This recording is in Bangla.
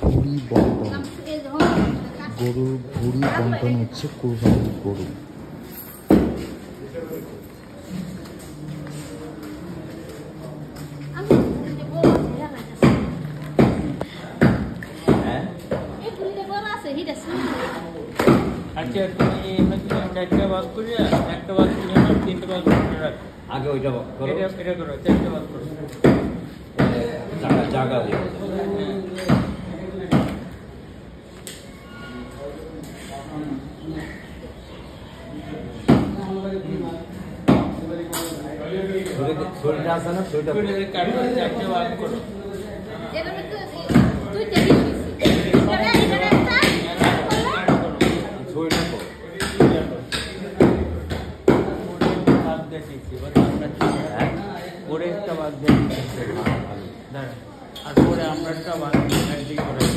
ভুঁড়ি বন্টন, গরুর ভুঁড়ি বন্টন হচ্ছে কোরবানির গরু। আচ্ছা তুমি চারটা ভাগ করে একটা ভাগ করে তিনটে ভাগ করে রাখ। আগে ওইটা করো, এটা করো, চারটা ভাগ করো। জায়গা ছুরিটা আছে না, ছুরিটা কাটবে, চারটে ভাগ করো। ওরে একটা ভাগ দিয়ে আর পরে আমরা একটা ভাগ করে